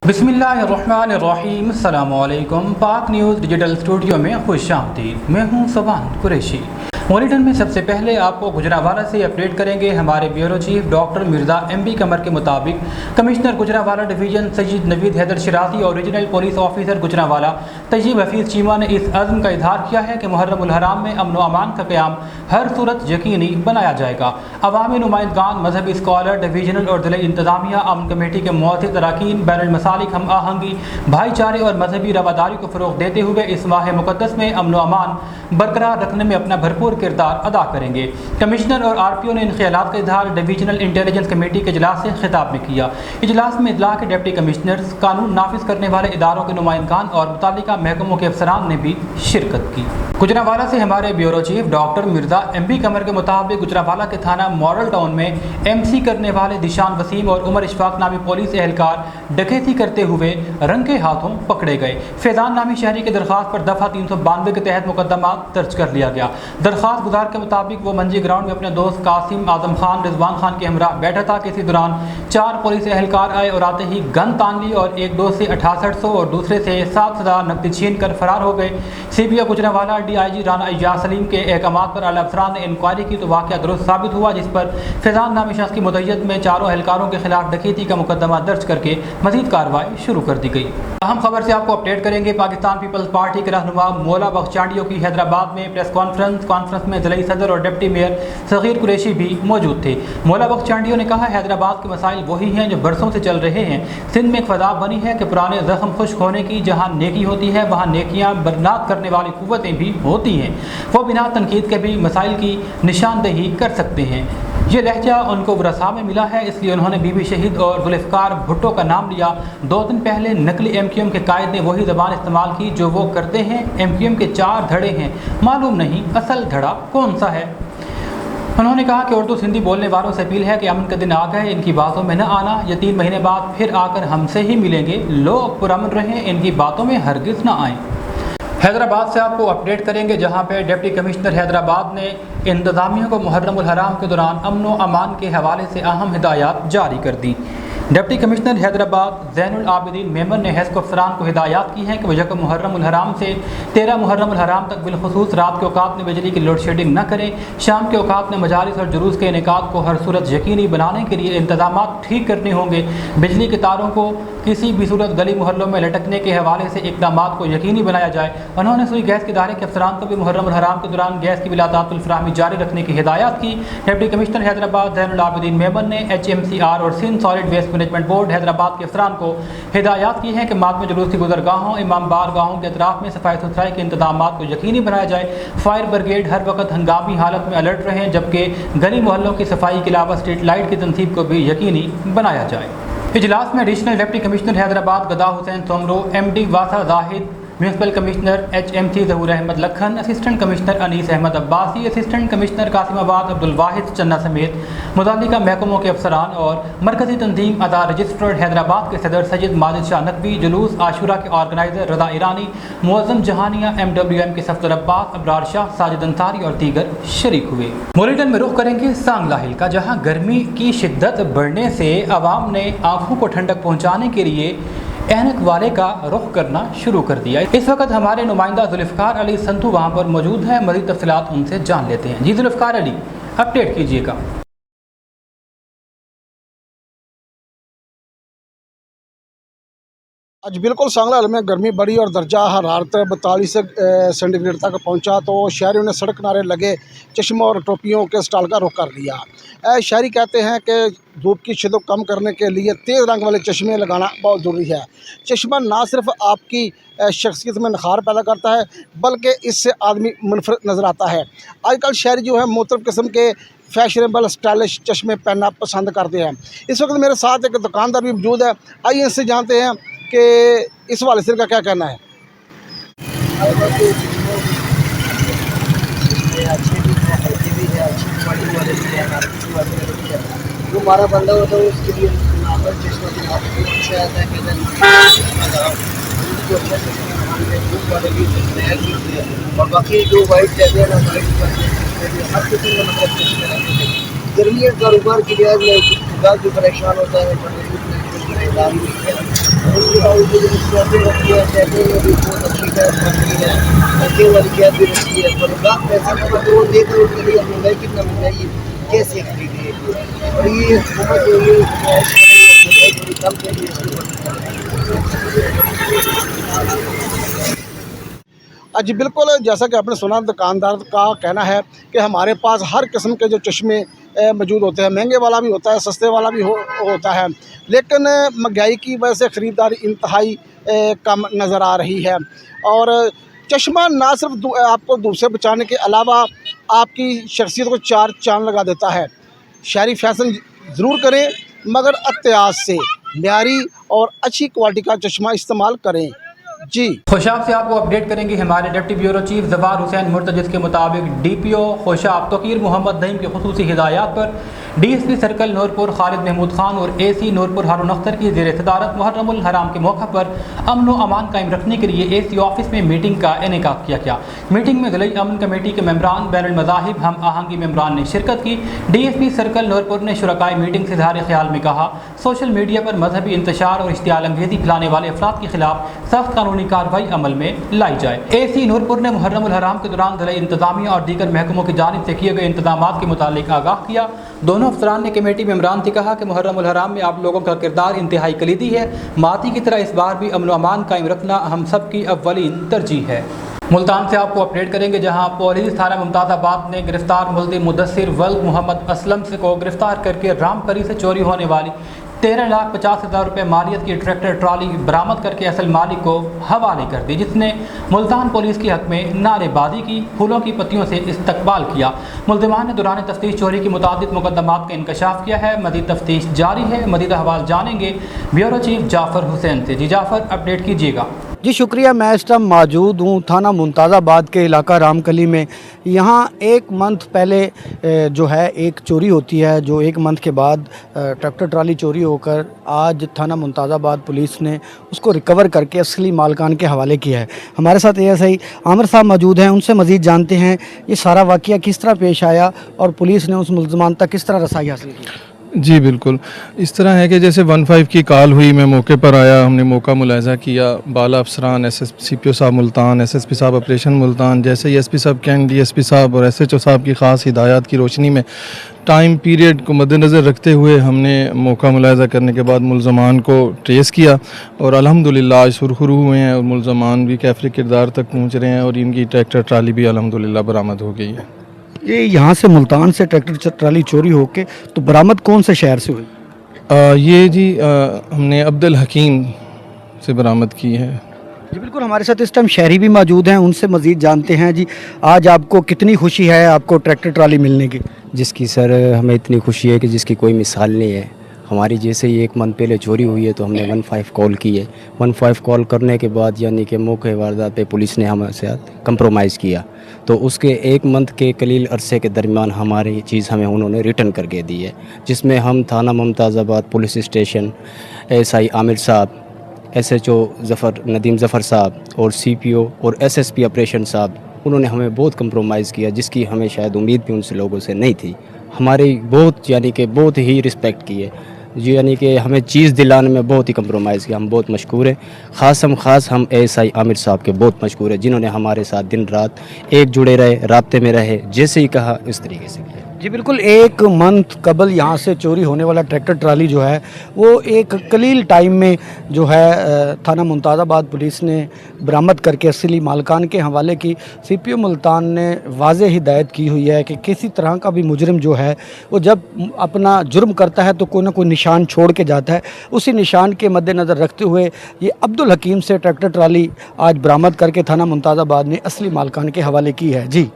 बिस्मिल्लाहिर्रहमानिर्रहीम। अस्सलामुअलैकुम। पाक न्यूज़ डिजिटल स्टूडियो में खुश आमदीद। मैं हूँ सुभान कुरैशी। बुलेटिन में सबसे पहले आपको गुजरांवाला से अपडेट करेंगे। हमारे bureau chief doctor Mirza M B. Qamar के मुताबिक कमिश्नर गुजरांवाला डिवीज़न सैयद नवीद हैदर शिराजी और regional police officer Gujranwala Tayyab Hafeez Cheema ने इस अज़्म का इजहार किया है कि मुहर्रम उल हराम में अमन व अमान का क़याम हर सूरत यकीनी बनाया जाएगा। अवामी नुमाइंदगान, मजहबी स्कॉलर, डिवीजनल और ज़िला इंतज़ामिया, अमन कमेटी के मुअज़्ज़िज़ अरकान बैनुल मसालिक हम आहंगी, भाईचारे और मजहबी रवादारी को फ़रोग़ देते हुए इस माह मुक़द्दस में अमन व अमान बरकरार रखने में अपना भरपूर किरदार अदा करेंगे। कमिश्नर और RPO ने इन ख्यालात का इजहार डिवीजनल इंटेलिजेंस कमेटी के इजलास से खिताब में किया। इजलास में इतला के डिप्टी कमिश्नर्स, कानून नाफिज करने वाले इदारों के नुमाइंदगान और मुतालिका महकमों के अफसरान ने भी शिरकत की। गुजरांवाला से हमारे bureau chief doctor Mirza M B. Qamar के मुताबिक गुजरांवाला के थाना मॉडल टाउन में MC करने वाले दिशान वसीम और उमर इशफाक नामी पुलिस एहलकार डकैती करते हुए रंगे हाथों पकड़े गए। फैजान नामी शहरी की दरख्वास्त पर दफ़ा 392 के तहत मुकदमा दर्ज कर लिया गया। दरख्वास्त गुजार के मुताबिक वो मंजी ग्राउंड में अपने दोस्त कासिम, आजम खान, रिजवान खान के हमरा बैठा था कि इसी दौरान 4 पुलिस एहलकार आए और आते ही गन तान ली और एक दोस्त से 6800 और दूसरे से 7000 नकदी छीन कर फरार हो गए। CBI गुजरांवाला DIG राना इजाज सलीम के अहकामात पर आला अफसरान ने इंक्वायरी की तो वाक़या दुरुस्त साबित हुआ, जिस पर फैजान नामी शख्स की मुद्दत में चारों एहलकारों के खिलाफ डकैती का मुकदमा दर्ज करके मजीद कार्रवाई शुरू कर दी गई। अहम खबर से आपको अपडेट करेंगे। पाकिस्तान पीपल्स पार्टी के रहनुमा मौला बख्श चांडियों की हैदराबाद में प्रेस कॉन्फ्रेंस में ज़िला सदर और डिप्टी मेयर सगीर कुरैशी भी मौजूद थे। मौला बख्श चांडियों ने कहा, हैदराबाद के मसाइल वही हैं जो बरसों से चल रहे हैं। सिंध में एक फजा बनी है कि पुराने जख्म खुश्क होने की, जहाँ नेकी होती है वहाँ नेकियाँ बर्बाद करने वाली कुव्वतें भी होती हैं। वो बिना तनकीद के भी मसाइल की निशानदेही कर सकते हैं। ये लहजा उनको वरसा में मिला है, इसलिए उन्होंने बीबी शहीद और जुल्फ़िकार भुट्टो का नाम लिया। 2 दिन पहले नकली MQM के कायद ने वही ज़बान इस्तेमाल की जो वो करते हैं। MQM के 4 धड़े हैं, मालूम नहीं असल धड़ा कौन सा है। उन्होंने कहा कि उर्दू सिंधी बोलने वालों से अपील है कि अमन का दिन आ गए, इनकी बातों में न आना। ये 3 महीने बाद फिर आकर हमसे ही मिलेंगे। लोग पुरअमन रहें, इनकी बातों में हरगिज़ न आएँ। हैदराबाद से आपको अपडेट करेंगे, जहां पे डिप्टी कमिश्नर हैदराबाद ने इंतज़ामिया को मुहर्रम उल हराम के दौरान अमन व अमान के हवाले से अहम हिदायत जारी कर दी। डिप्टी कमिश्नर हैदराबाद ज़ैनुल आबिदीन मेमन ने हैज़ अफसरान को हिदायत की है कि वह मुहर्रम उल हराम से 13 मुहर्रम उल हराम तक बिलखुसूस रात के औकात में बिजली की लोड शेडिंग न करें। शाम के औकात में मजालिस और जुलूस के इनेकाद को हर सूरत यकीनी बनाने के लिए इंतजाम ठीक करने होंगे। बिजली के तारों को किसी भी सूरत गली मोहल्लों में लटकने के हवाले से इक़दाम को यकीनी बनाया जाए। उन्होंने सुई गैस के इदारे के अफसरान को भी मुहर्रम उल हराम के दौरान गैस की बिलातातुल फराहमी जारी रखने की हिदायत की। डिप्टी कमिश्नर हैदराबाद ज़ैनुल आबिदीन मेमन ने HMCR और Sindh solid waste management board Hyderabad के अफसरान को हिदायत की है कि मातम जुलूस की गुजरगाहों, इमाम बारगाहों के अतराफ में सफाई सुथराई के इंतजाम को यकीनी बनाया जाए। फायर ब्रिगेड हर वक्त हंगामी हालत में अलर्ट रहें, जबकि गली मोहल्लों की सफाई के अलावा स्ट्रीट लाइट की तनसीब को भी यकीनी बनाया जाए। इजलास में एडिशनल डिप्टी कमिश्नर हैदराबाद गदा हुसैन तोमरो, MD वासा Zahid, municipal commissioner HMC Zahoor Ahmed Lakhan, assistant commissioner Anees Ahmed Abbasi, assistant commissioner Qasimabad Abdul Wahid Channa समेत मुतालिका महकमों के अफसरान और मरकज़ी तंजीम अदा रजिस्ट्रार हैदराबाद के सदर सैयद माजिद शाह नकवी, जुलूस आशुरा के ऑर्गेनाइजर रज़ा ईरानी, मुअज़्ज़म जहानिया, MWM के सफदर अब्बास, अबरार शाह, साजिद अंसारी और दीगर शरीक हुए। बुलेटिन में रुख करेंगे सांगला हिल का, जहाँ गर्मी की शिद्दत बढ़ने से आवाम ने आँखों को ठंडक पहुँचाने के लिए ऐनक वाले का रुख करना शुरू कर दिया। इस वक्त हमारे नुमाइंदा जुल्फ़िकार अली संतू वहाँ पर मौजूद हैं। मज़ीद तफ़सीलात उनसे जान लेते हैं। जी जुल्फ़िकार अली, अपडेट कीजिएगा। आज बिल्कुल सांगला में गर्मी बढ़ी और दर्जा हरारत 42 सेंटीग्रेड तक पहुंचा, तो शहरियों ने सड़क किनारे लगे चश्मों और टोपियों के स्टॉल का रुख कर लिया। शहरी कहते हैं कि धूप की शिद्दत कम करने के लिए तेज़ रंग वाले चश्मे लगाना बहुत ज़रूरी है। चश्मा ना सिर्फ आपकी शख्सियत में निखार पैदा करता है, बल्कि इससे आदमी मुनफरद नज़र आता है। आजकल शहरी जो है मुख्तलिफ़ किस्म के फैशनेबल स्टाइलिश चश्मे पहनना पसंद करते हैं। इस वक्त मेरे साथ एक दुकानदार भी मौजूद है, आइए इससे जानते हैं कि इस वाले से का क्या कहना है। जो हमारा बंदा होता है उसके लिए अच्छा आता है। और बाकी जो वाइट कहते हैं ना, वाइट हर किसी का मतलब गर्मी कारोबार के लिहाज में जो परेशान होता है उसके बावजूद कैसे रखी है, कैसे में भी बहुत अच्छी कैद रखी है, पैसे वाली कैद भी रखी है, पर लाख पैसा का तो देख लो उसके लिए महंगाई कितना महंगाई कैसे खरीदी है। और ये हुकूमत जो ये महंगाई थोड़ी कम के लिए इसके जी बिल्कुल, जैसा कि आपने सुना, दुकानदार का कहना है कि हमारे पास हर किस्म के जो चश्मे मौजूद होते हैं, महंगे वाला भी होता है, सस्ते वाला भी होता है, लेकिन महंगाई की वजह से ख़रीदारी इंतहाई कम नज़र आ रही है। और चश्मा ना सिर्फ आपको धूप से बचाने के अलावा आपकी शख्सियत को चार चांद लगा देता है। शहरी फैशन ज़रूर करें, मगर एहतियात से म्यारी और अच्छी क्वालिटी का चश्मा इस्तेमाल करें। जी खुशाब से आपको अपडेट करेंगे हमारे deputy bureau chief Zafar Hussain Murtaza के मुताबिक DPO खुशाब तोक़ीर मोहम्मद नईम की खुसूसी हिदायत पर DSP सर्कल नूरपुर खालिद महमूद खान और AC नूरपुर हारून अख्तर की ज़ेर सदारत मुहर्रमुल हराम के मौके पर अमन व अमान कायम रखने के लिए AC ऑफिस में मीटिंग का इनेकाद किया गया। मीटिंग में ज़िला अमन कमेटी के मेम्बरान, बैनुल मज़ाहिब हम आहंगी मेम्बरान ने शिरकत की। DSP सर्कल नूरपुर ने शुरकाए मीटिंग से इज़हार ख्याल में कहा, सोशल मीडिया पर मजहबी इंतशार और इश्तियाल अंगेज़ी फैलाने वाले अफराद के खिलाफ सख्त कानूनी कार्रवाई अमल में लाई जाए। AC नूरपुर ने मुहर्रमुल हराम के दौरान ज़िला इंतज़ामिया और दीगर महकमों की जानिब से किए गए इंतजामात के मुतालिक आगाह किया। दोनों अफसरान ने कमेटी मेम्बरान से कहा कि मुहर्रमुल हराम में आप लोगों का किरदार इंतहाई कलीदी है। माती की तरह इस बार भी अमन व अमान कायम रखना हम सब की अव्वलीन तरजीह है। मुल्तान से आपको अपडेट करेंगे, जहां पुलिस थाना मुमताज़ाबाद ने गिरफ्तार मुल्ज़िम मुदस्सिर वल्द मोहम्मद असलम से को गिरफ्तार करके रामपरी से चोरी होने वाली 13,50,000 रुपये मालियत की ट्रैक्टर ट्राली बरामद करके असल मालिक को हवाले कर दी, जिसने मुल्तान पुलिस के हक में नारेबाजी की, फूलों की पत्तियों से इस्तकबाल किया। मुल्ज़िमान ने दौरान तफ्तीश चोरी की मुतादिद मुकदमात का इंकशाफ किया है। मज़ीद तफ्तीश जारी है। मज़ीद अहवाल जानेंगे ब्यूरो चीफ जाफ़र हुसैन से। जी जाफ़र, अपडेट कीजिएगा। जी शुक्रिया। मैं इस टाइम मौजूद हूँ थाना मुमताज़ाबाद के इलाका रामकली में। यहाँ एक मंथ पहले जो है एक चोरी होती है, जो एक मंथ के बाद ट्रैक्टर ट्राली चोरी होकर आज थाना मुमताज़ाबाद पुलिस ने उसको रिकवर करके असली मालकान के हवाले किया है। हमारे साथ ASI आमिर साहब मौजूद हैं, उनसे मज़ीद जानते हैं ये सारा वाक़या किस तरह पेश आया और पुलिस ने उस मुल्ज़मान तक किस तरह रसाई हासिल की। जी बिल्कुल, इस तरह है कि जैसे 15 की कॉल हुई, मैं मौके पर आया, हमने मौका मुलाहिज़ा किया। बाला अफसरान CPO साहब मुल्तान, SSP साहब ऑपरेशन मुल्तान, जैसे ही SP साहब कैंट, DSP साहब और SHO साहब की ख़ास हिदायत की रोशनी में टाइम पीरियड को मद्देनज़र रखते हुए हमने मौका मुलाहिज़ा करने के बाद मुल्ज़मान को ट्रेस किया और अल्हम्दुलिल्लाह आज सुरखरू हुए हैं और मुल्ज़मान भी कैफरी किरदार तक पहुँच रहे हैं और इनकी ट्रैक्टर ट्राली भी अल्हम्दुलिल्लाह बरामद हो गई है। ये यहाँ से मुल्तान से ट्रैक्टर ट्राली चोरी होके तो बरामद कौन से शहर से हुई? ये जी हमने अब्दुल हकीम से बरामद की है। जी बिल्कुल, हमारे साथ इस टाइम शहरी भी मौजूद हैं, उनसे मज़ीद जानते हैं। जी आज आपको कितनी खुशी है आपको ट्रैक्टर ट्राली मिलने की? जिसकी सर हमें इतनी खुशी है कि जिसकी कोई मिसाल नहीं है। हमारी जैसे ही एक मंथ पहले चोरी हुई है तो हमने 15 कॉल की है। 15 कॉल करने के बाद यानी कि मौके वारदात पे पुलिस ने हमारे साथ कंप्रोमाइज़ किया, तो उसके एक मंथ के कलील अरसे के दरमियान हमारी चीज़ हमें उन्होंने रिटर्न करके दी है, जिसमें हम थाना मुमताज़ाबाद पुलिस स्टेशन, ASI आमिर साहब, SHO नदीम ज़फ़र साहब और CPO और SSP ऑपरेशन साहब, उन्होंने हमें बहुत कंप्रोमाइज़ किया, जिसकी हमें शायद उम्मीद भी उनसे लोगों से नहीं थी। हमारी बहुत यानी कि बहुत ही रिस्पेक्ट की है जी, यानी कि हमें चीज़ दिलाने में बहुत ही कंप्रोमाइज़ किया। हम बहुत मशकूर हैं, ख़ास हम ASI आमिर साहब के बहुत मशकूर हैं, जिन्होंने हमारे साथ दिन रात एक जुड़े रहे, राब्ते में रहे, जैसे ही कहा इस तरीके से किया। जी बिल्कुल, एक मंथ कबल यहाँ से चोरी होने वाला ट्रैक्टर ट्राली जो है वो एक कलील टाइम में जो है थाना मुमताज़ाबाद पुलिस ने बरामद करके असली मालकान के हवाले की। CPO मुल्तान ने वाज़ेह हिदायत की हुई है कि किसी तरह का भी मुजरिम जो है वो जब अपना जुर्म करता है तो कोई ना कोई निशान छोड़ के जाता है। उसी निशान के मद्देनज़र रखते हुए ये अब्दुल हकीम से ट्रैक्टर ट्राली आज बरामद करके थाना मुमताज़ाबाद ने असली मालकान के हवाले की है। जी।